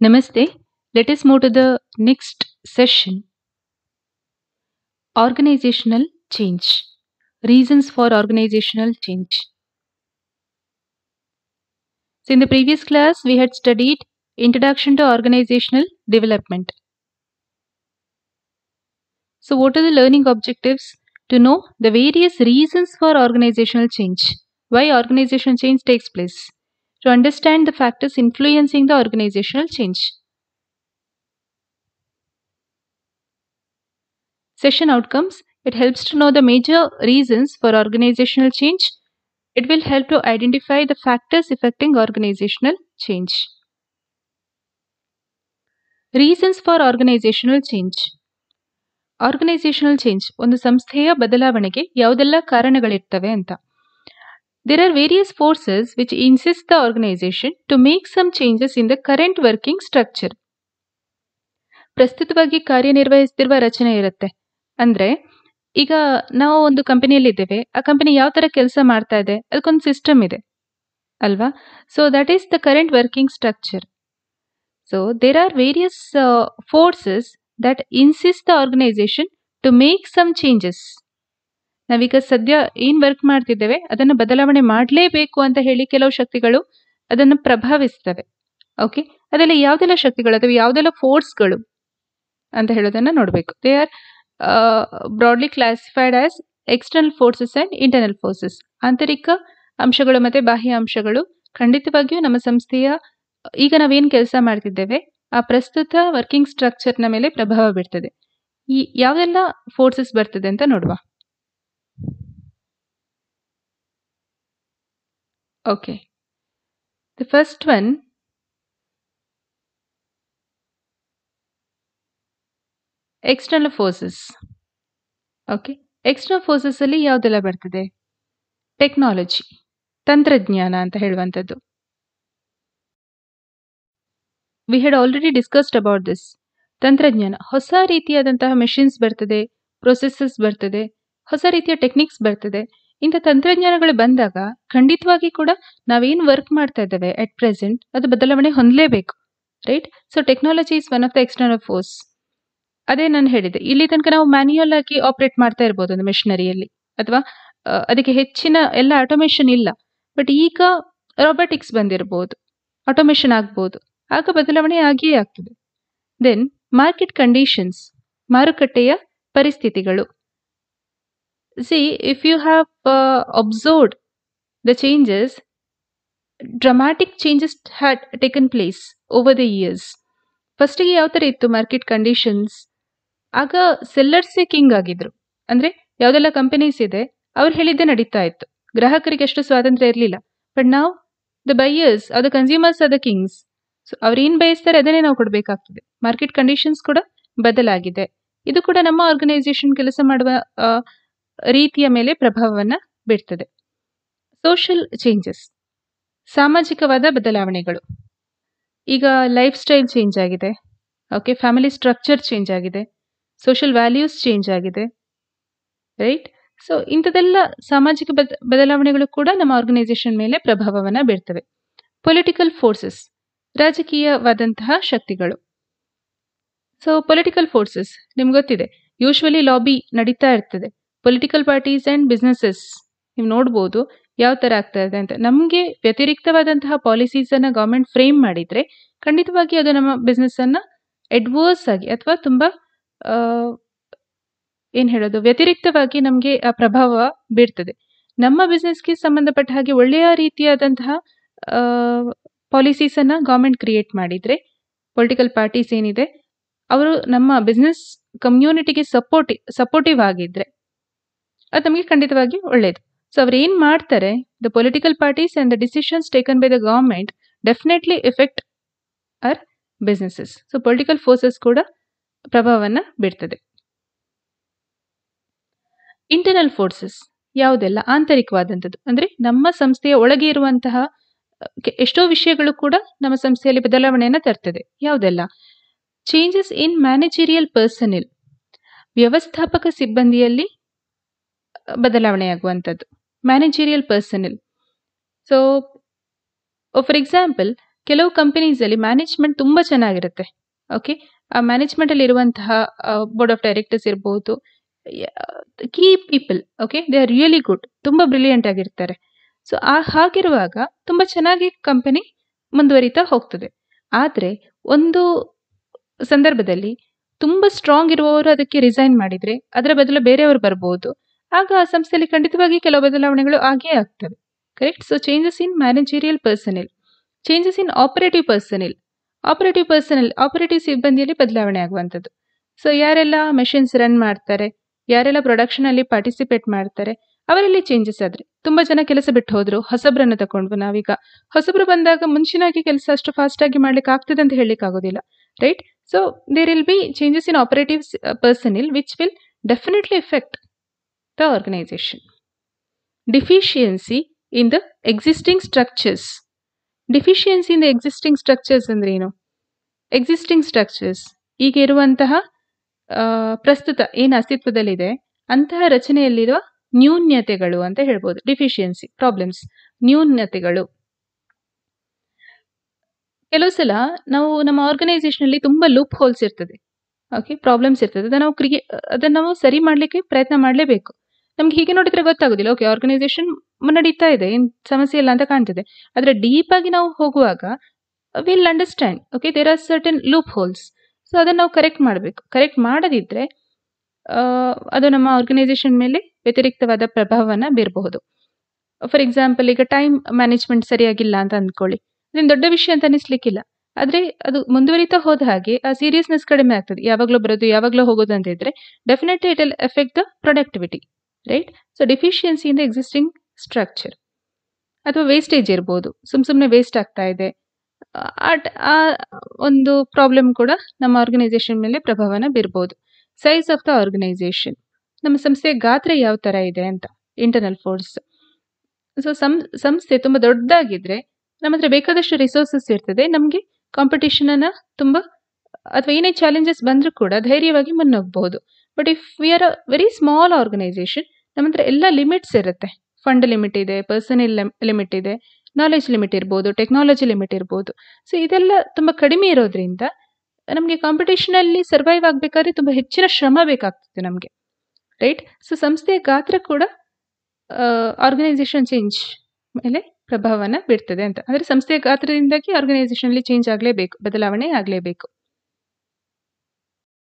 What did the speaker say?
Namaste. Let us move to the next session. Organizational change. Reasons for organizational change. So, in the previous class, we had studied Introduction to Organizational Development. So, what are the learning objectives? To know the various reasons for organizational change. Why organizational change takes place. To understand the factors influencing the organizational change. Session outcomes. It helps to know the major reasons for organizational change. It will help to identify the factors affecting organizational change. Reasons for organizational change. Organizational change ಒಂದು ಸಂಸ್ಥೆಯ ಬದಲಾವಣೆಗೆ ಯಾವುದೆಲ್ಲ ಕಾರಣಗಳಿರ್ತವೆ ಅಂತ. There are various forces which insist the organization to make some changes in the current working structure. ಪ್ರಸ್ತುತವಾಗಿ ಕಾರ್ಯನಿರ್ವಹಿಸುತ್ತಿರುವ ರಚನೆ ಇರುತ್ತೆ. ಅಂದ್ರೆ ಈಗ ನಾವು ಒಂದು ಕಂಪನಿಯಲ್ಲಿ ಇದ್ದೇವೆ, ಆ ಕಂಪನಿ ಯಾವ ತರ ಕೆಲಸ ಮಾಡ್ತಾ ಇದೆ, ಅದಕ್ಕೊಂದು ಸಿಸ್ಟಮ್ ಇದೆ ಅಲ್ವಾ. So that is the current working structure. So there are various forces that insist the organization to make some changes. ನಾವೀಗ ಸದ್ಯ ಏನ್ ವರ್ಕ್ ಮಾಡ್ತಿದ್ದೇವೆ ಅದನ್ನು ಬದಲಾವಣೆ ಮಾಡಲೇಬೇಕು ಅಂತ ಹೇಳಿ ಕೆಲವು ಶಕ್ತಿಗಳು ಅದನ್ನು ಪ್ರಭಾವಿಸ್ತವೆ. ಓಕೆ, ಅದೆಲ್ಲ ಯಾವುದೆಲ್ಲ ಶಕ್ತಿಗಳು ಅಥವಾ ಯಾವುದೆಲ್ಲ ಫೋರ್ಸ್ಗಳು ಅಂತ ಹೇಳೋದನ್ನ ನೋಡಬೇಕು. They are broadly classified as external forces and internal forces. ಆಂತರಿಕ ಅಂಶಗಳು ಮತ್ತೆ ಬಾಹ್ಯ ಅಂಶಗಳು ಖಂಡಿತವಾಗಿಯೂ ನಮ್ಮ ಸಂಸ್ಥೆಯ ಈಗ ನಾವೇನ್ ಕೆಲಸ ಮಾಡ್ತಿದ್ದೇವೆ ಆ ಪ್ರಸ್ತುತ ವರ್ಕಿಂಗ್ ಸ್ಟ್ರಕ್ಚರ್ನ ಮೇಲೆ ಪ್ರಭಾವ ಬೀರ್ತದೆ. ಈ ಯಾವೆಲ್ಲ ಫೋರ್ಸಸ್ ಬರ್ತದೆ ಅಂತ ನೋಡುವ. Okay, the first one external forces. Okay, external forces ಅಲ್ಲಿ ಯಾವುದೆಲ್ಲ ಬರ್ತದೆ? ಟೆಕ್ನಾಲಜಿ, ತಂತ್ರಜ್ಞಾನ ಅಂತ ಹೇಳುವಂಥದ್ದು. We had already discussed about this. ತಂತ್ರಜ್ಞಾನ, ಹೊಸ ರೀತಿಯಾದಂತಹ ಮೆಷಿನ್ಸ್ ಬರ್ತದೆ, ಪ್ರೊಸೆಸಸ್ ಬರ್ತದೆ, ಹೊಸ ರೀತಿಯ ಟೆಕ್ನಿಕ್ಸ್ ಬರ್ತದೆ. ಇಂಥ ತಂತ್ರಜ್ಞಾನಗಳು ಬಂದಾಗ ಖಂಡಿತವಾಗಿ ಕೂಡ ನಾವೇನು ವರ್ಕ್ ಮಾಡ್ತಾ ಇದ್ದೇವೆ ಅಟ್ ಪ್ರೆಸೆಂಟ್ ಅದು ಬದಲಾವಣೆ ಹೊಂದಲೇಬೇಕು, right. So technology is one of the external force. ಅದೇ ನಾನು ಹೇಳಿದೆ, ಇಲ್ಲಿ ತನಕ ನಾವು ಮ್ಯಾನ್ಯುಯಲ್ ಆಗಿ ಆಪರೇಟ್ ಮಾಡ್ತಾ ಇರ್ಬೋದು ಒಂದು ಮೆಷಿನರಿಯಲ್ಲಿ, ಅಥವಾ ಅದಕ್ಕೆ ಹೆಚ್ಚಿನ ಎಲ್ಲ ಆಟೋಮೇಷನ್ ಇಲ್ಲ. ಬಟ್ ಈಗ ರೋಬೋಟಿಕ್ಸ್ ಬಂದಿರಬಹುದು, ಆಟೋಮೇಷನ್ ಆಗ್ಬೋದು, ಆಗ ಬದಲಾವಣೆ ಆಗಿಯೇ ಆಗ್ತದೆ. ದೆನ್ ಮಾರ್ಕೆಟ್ ಕಂಡೀಷನ್ಸ್, ಮಾರುಕಟ್ಟೆಯ ಪರಿಸ್ಥಿತಿಗಳು. See if you have observed the changes, dramatic changes had taken place over the years. ಫಸ್ಟಿಗೆ ಯಾವ ಥರ ಇತ್ತು ಮಾರ್ಕೆಟ್ ಕಂಡೀಷನ್ಸ್? ಆಗ ಸೆಲ್ಲರ್ಸೇ ಕಿಂಗ್ ಆಗಿದ್ರು. ಅಂದ್ರೆ ಯಾವುದೆಲ್ಲ ಕಂಪನೀಸ್ ಇದೆ ಅವ್ರು ಹೇಳಿದ್ದೆ ನಡೀತಾ ಇತ್ತು, ಗ್ರಾಹಕರಿಗೆ ಅಷ್ಟು ಸ್ವಾತಂತ್ರ್ಯ ಇರಲಿಲ್ಲ. ಬಟ್ ನಾವು the buyers are the consumers are the Kings. So ಅವ್ರು ಏನ್ ಬಯಸ್ತಾರೆ ಅದನ್ನೇ ನಾವು ಕೊಡಬೇಕಾಗ್ತದೆ. ಮಾರ್ಕೆಟ್ ಕಂಡೀಷನ್ಸ್ ಕೂಡ ಬದಲಾಗಿದೆ. ಇದು ಕೂಡ ನಮ್ಮ ಆರ್ಗನೈಸೇಷನ್ ಕೆಲಸ ಮಾಡುವ ರೀತಿಯ ಮೇಲೆ ಪ್ರಭಾವವನ್ನ ಬೀರ್ತದೆ. ಸೋಷಿಯಲ್ ಚೇಂಜಸ್, ಸಾಮಾಜಿಕವಾದ ಬದಲಾವಣೆಗಳು. ಈಗ ಲೈಫ್ ಸ್ಟೈಲ್ ಚೇಂಜ್ ಆಗಿದೆ, ಓಕೆ, ಫ್ಯಾಮಿಲಿ ಸ್ಟ್ರಕ್ಚರ್ ಚೇಂಜ್ ಆಗಿದೆ, ಸೋಷಿಯಲ್ ವ್ಯಾಲ್ಯೂಸ್ ಚೇಂಜ್ ಆಗಿದೆ, ರೈಟ್. ಸೊ ಇಂಥದೆಲ್ಲ ಸಾಮಾಜಿಕ ಬದಲಾವಣೆಗಳು ಕೂಡ ನಮ್ಮ ಆರ್ಗನೈಸೇಷನ್ ಮೇಲೆ ಪ್ರಭಾವವನ್ನ ಬೀರ್ತವೆ. ಪೊಲಿಟಿಕಲ್ ಫೋರ್ಸಸ್, ರಾಜಕೀಯವಾದಂತಹ ಶಕ್ತಿಗಳು. ಸೊ ಪೊಲಿಟಿಕಲ್ ಫೋರ್ಸಸ್ ನಿಮ್ಗೆ ಗೊತ್ತಿದೆ, ಯೂಶ್ವಲಿ ಲಾಬಿ ನಡೀತಾ ಇರ್ತದೆ. ಪೊಲಿಟಿಕಲ್ ಪಾರ್ಟೀಸ್ ಅಂಡ್ ಬಿಸ್ನೆಸಸ್ ನೀವು ನೋಡ್ಬೋದು ಯಾವ ತರ ಆಗ್ತಾ ಇದೆ ಅಂತ. ನಮಗೆ ವ್ಯತಿರಿಕ್ತವಾದಂತಹ ಪಾಲಿಸೀಸ್ ಅನ್ನ ಗವರ್ಮೆಂಟ್ ಫ್ರೇಮ್ ಮಾಡಿದ್ರೆ ಖಂಡಿತವಾಗಿ ಅದು ನಮ್ಮ ಬಿಸ್ನೆಸ್ ಅನ್ನ ಅಡ್ವರ್ಸ್ ಆಗಿ ಅಥವಾ ತುಂಬಾ ಏನ್ ಹೇಳೋದು ವ್ಯತಿರಿಕ್ತವಾಗಿ ನಮಗೆ ಆ ಪ್ರಭಾವ ಬೀರ್ತದೆ. ನಮ್ಮ ಬಿಸ್ನೆಸ್ಗೆ ಸಂಬಂಧಪಟ್ಟ ಹಾಗೆ ಒಳ್ಳೆಯ ರೀತಿಯಾದಂತಹ ಪಾಲಿಸೀಸ್ ಅನ್ನ ಗವರ್ಮೆಂಟ್ ಕ್ರಿಯೇಟ್ ಮಾಡಿದ್ರೆ, ಪೊಲಿಟಿಕಲ್ ಪಾರ್ಟೀಸ್ ಏನಿದೆ ಅವರು ನಮ್ಮ ಬಿಸ್ನೆಸ್ ಕಮ್ಯುನಿಟಿಗೆ ಸಪೋರ್ಟಿವ್ ಆಗಿದ್ರೆ ಅದು ನಮಗೆ ಖಂಡಿತವಾಗಿ ಒಳ್ಳೇದು. ಸೊ ಅವ್ರು ಏನ್ ಮಾಡ್ತಾರೆ, the political parties and the decisions taken by the government definitely effect our businesses. So political forces ಕೂಡ ಪ್ರಭಾವವನ್ನ ಬೀರ್ತದೆ. ಇಂಟರ್ನಲ್ ಫೋರ್ಸಸ್ ಯಾವುದೆಲ್ಲ? ಆಂತರಿಕವಾದಂಥದ್ದು, ಅಂದ್ರೆ ನಮ್ಮ ಸಂಸ್ಥೆಯ ಒಳಗೆ ಇರುವಂತಹ ಎಷ್ಟೋ ವಿಷಯಗಳು ಕೂಡ ನಮ್ಮ ಸಂಸ್ಥೆಯಲ್ಲಿ ಬದಲಾವಣೆಯನ್ನು ತರ್ತದೆ. ಯಾವುದೆಲ್ಲ? ಚೇಂಜಸ್ ಇನ್ ಮ್ಯಾನೇಜರಿಯಲ್ ಪರ್ಸನಲ್, ವ್ಯವಸ್ಥಾಪಕ ಸಿಬ್ಬಂದಿಯಲ್ಲಿ ಬದಲಾವಣೆಯಾಗುವಂಥದ್ದು managerial personnel. So for example ಕೆಲವು ಕಂಪನೀಸಲ್ಲಿ ಮ್ಯಾನೇಜ್ಮೆಂಟ್ ತುಂಬ ಚೆನ್ನಾಗಿರುತ್ತೆ. ಓಕೆ, ಆ ಮ್ಯಾನೇಜ್ಮೆಂಟಲ್ಲಿ ಇರುವಂತಹ ಬೋರ್ಡ್ ಆಫ್ ಡೈರೆಕ್ಟರ್ಸ್ ಇರ್ಬೋದು, key people, okay, they are really good, ತುಂಬ ಬ್ರಿಲಿಯಂಟ್ ಆಗಿರ್ತಾರೆ. ಸೊ ಹಾಗಿರುವಾಗ ತುಂಬ ಚೆನ್ನಾಗಿ ಕಂಪನಿ ಮುಂದುವರಿತಾ ಹೋಗ್ತದೆ. ಆದರೆ ಒಂದು ಸಂದರ್ಭದಲ್ಲಿ ತುಂಬ ಸ್ಟ್ರಾಂಗ್ ಇರುವವರು ಅದಕ್ಕೆ ರಿಸೈನ್ ಮಾಡಿದರೆ ಅದರ ಬದಲು ಬೇರೆಯವರು ಬರ್ಬೋದು. ಆಗ ಆ ಸಂಸ್ಥೆಯಲ್ಲಿ ಖಂಡಿತವಾಗಿ ಕೆಲವು ಬದಲಾವಣೆಗಳು ಆಗೇ ಆಗ್ತವೆ. Correct. So changes in managerial personnel, changes in operative personnel, operative ಸಿಬ್ಬಂದಿಯಲ್ಲಿ ಬದಲಾವಣೆ ಆಗುವಂಥದ್ದು. ಸೊ ಯಾರೆಲ್ಲ ಮೆಷಿನ್ಸ್ ರನ್ ಮಾಡ್ತಾರೆ, ಯಾರೆಲ್ಲ ಪ್ರೊಡಕ್ಷನಲ್ಲಿ ಪಾರ್ಟಿಸಿಪೇಟ್ ಮಾಡ್ತಾರೆ, ಅವರಲ್ಲಿ ಚೇಂಜಸ್ ಆದರೆ ತುಂಬ ಜನ ಕೆಲಸ ಬಿಟ್ಟು ಹೋದ್ರು, ಹೊಸಬ್ರನ್ನು ತಗೊಂಡ್ವು ನಾವೀಗ. ಹೊಸಬ್ರು ಬಂದಾಗ ಮುಂಚಿನಾಗಿ ಕೆಲಸ ಅಷ್ಟು ಫಾಸ್ಟಾಗಿ ಮಾಡ್ಲಿಕ್ಕೆ ಆಗ್ತದೆ ಅಂತ ಹೇಳಲಿಕ್ಕೆ ಆಗೋದಿಲ್ಲ, right. So there will be changes in operative personnel which will definitely effect the organization. Deficiency in the existing structures. Deficiency in the existing structures ಅಂದ್ರೆ ಏನು? ಎಕ್ಸಿಸ್ಟಿಂಗ್ ಸ್ಟ್ರಕ್ಚರ್ಸ್, ಈಗ ಇರುವಂತಹ ಪ್ರಸ್ತುತ ಏನು ಅಸ್ತಿತ್ವದಲ್ಲಿದೆ ಅಂತಹ ರಚನೆಯಲ್ಲಿರುವ ನ್ಯೂನ್ಯತೆಗಳು ಅಂತ ಹೇಳ್ಬೋದು. ಡಿಫಿಷಿಯನ್ಸಿ, ಪ್ರಾಬ್ಲಮ್ಸ್, ನ್ಯೂನ್ಯತೆಗಳು. ಕೆಲವು ಸಲ ನಾವು ನಮ್ಮ ಆರ್ಗನೈಸೇಷನಲ್ಲಿ ತುಂಬ ಲೂಪ್ ಹೋಲ್ಸ್ ಇರ್ತದೆ, ಓಕೆ, ಪ್ರಾಬ್ಲಮ್ಸ್ ಇರ್ತದೆ. ಅದನ್ನು ನಾವು ಸರಿ ಮಾಡಲಿಕ್ಕೆ ಪ್ರಯತ್ನ ಮಾಡಲೇಬೇಕು. ನಮ್ಗೆ ಹೀಗೆ ನೋಡಿದ್ರೆ ಗೊತ್ತಾಗೋದಿಲ್ಲ, ಓಕೆ ಆರ್ಗನೈಸೇಷನ್ ಮುನ್ನಡೀತಾ ಇದೆ, ಏನು ಸಮಸ್ಯೆ ಇಲ್ಲ ಅಂತ ಕಾಣ್ತದೆ. ಆದರೆ ಡೀಪ್ ಆಗಿ ನಾವು ಹೋಗುವಾಗ will understand, okay, there are certain loopholes. So ಅದನ್ನು ನಾವು ಕರೆಕ್ಟ್ ಮಾಡಬೇಕು. ಕರೆಕ್ಟ್ ಮಾಡದಿದ್ದರೆ ಅದು ನಮ್ಮ ಆರ್ಗನೈಸೇಷನ್ ಮೇಲೆ ವ್ಯತಿರಿಕ್ತವಾದ ಪ್ರಭಾವವನ್ನು ಬೀರಬಹುದು. ಫಾರ್ ಎಕ್ಸಾಂಪಲ್, ಈಗ ಟೈಮ್ ಮ್ಯಾನೇಜ್ಮೆಂಟ್ ಸರಿಯಾಗಿಲ್ಲ ಅಂತ ಅಂದ್ಕೊಳ್ಳಿ, ಅದೇನು ದೊಡ್ಡ ವಿಷಯ ಅಂತ ಅನಿಸ್ಲಿಕ್ಕಿಲ್ಲ. ಆದರೆ ಅದು ಮುಂದುವರಿತಾ ಹೋದ ಹಾಗೆ ಆ ಸೀರಿಯಸ್ನೆಸ್ ಕಡಿಮೆ ಆಗ್ತದೆ. ಯಾವಾಗಲೂ ಬರೋದು ಯಾವಾಗಲೂ ಹೋಗೋದು ಅಂತ ಇದ್ರೆ definitely it will effect the productivity, right. So deficiency in the existing structure. ಅಥವಾ ವೇಸ್ಟೇಜ್ ಇರ್ಬೋದು, ಸುಮ್ಮನೆ ವೇಸ್ಟ್ ಆಗ್ತಾ ಇದೆ, ಆ ಒಂದು ಪ್ರಾಬ್ಲಮ್ ಕೂಡ ನಮ್ಮ ಆರ್ಗನೈಸೇಷನ್ ಮೇಲೆ ಪ್ರಭಾವನ ಬೀರ್ಬೋದು. ಸೈಜ್ ಆಫ್ ದ ಆರ್ಗನೈಸೇಷನ್, ನಮ್ಮ ಸಂಸ್ಥೆಯ ಗಾತ್ರ ಯಾವ ಥರ ಇದೆ ಅಂತ, ಇಂಟರ್ನಲ್ ಫೋರ್ಸ್. ಸೊ ಸಂಸ್ಥೆ ತುಂಬ ದೊಡ್ಡದಾಗಿದ್ರೆ ನಮ್ಮ ಹತ್ರ ಬೇಕಾದಷ್ಟು ರಿಸೋರ್ಸಸ್ ಇರ್ತದೆ, ನಮಗೆ ಕಾಂಪಿಟೇಷನನ್ನು ತುಂಬ ಅಥವಾ ಏನೇ ಚಾಲೆಂಜಸ್ ಬಂದರೂ ಕೂಡ ಧೈರ್ಯವಾಗಿ ಮುನ್ನೋಗ್ಬಹುದು. But if we are a very small organisation, ನಮ್ಮ ಹತ್ರ ಎಲ್ಲ ಲಿಮಿಟ್ಸ್ ಇರುತ್ತೆ. ಫಂಡ್ ಲಿಮಿಟ್ ಇದೆ, ಪರ್ಸನಲ್ ಲಿಮಿಟ್ ಇದೆ, ನಾಲೆಜ್ ಲಿಮಿಟ್ ಇರ್ಬೋದು, ಟೆಕ್ನಾಲಜಿ ಲಿಮಿಟ್ ಇರ್ಬೋದು. ಸೊ ಇದೆಲ್ಲ ತುಂಬ ಕಡಿಮೆ ಇರೋದ್ರಿಂದ ನಮಗೆ ಕಾಂಪಿಟೇಷನಲ್ಲಿ ಸರ್ವೈವ್ ಆಗಬೇಕಾದ್ರೆ ತುಂಬ ಹೆಚ್ಚಿನ ಶ್ರಮ ಬೇಕಾಗ್ತದೆ ನಮಗೆ, ರೈಟ್. ಸೊ ಸಂಸ್ಥೆಯ ಗಾತ್ರ ಕೂಡ ಆರ್ಗನೈಸೇಷನ್ ಚೇಂಜ್ ಮೇಲೆ ಪ್ರಭಾವನ ಬೀರ್ತದೆ ಅಂತ. ಅಂದರೆ ಸಂಸ್ಥೆಯ ಗಾತ್ರದಿಂದಾಗಿ ಆರ್ಗನೈಸೇಷನಲ್ಲಿ ಚೇಂಜ್ ಆಗಲೇಬೇಕು, ಬದಲಾವಣೆ ಆಗಲೇಬೇಕು.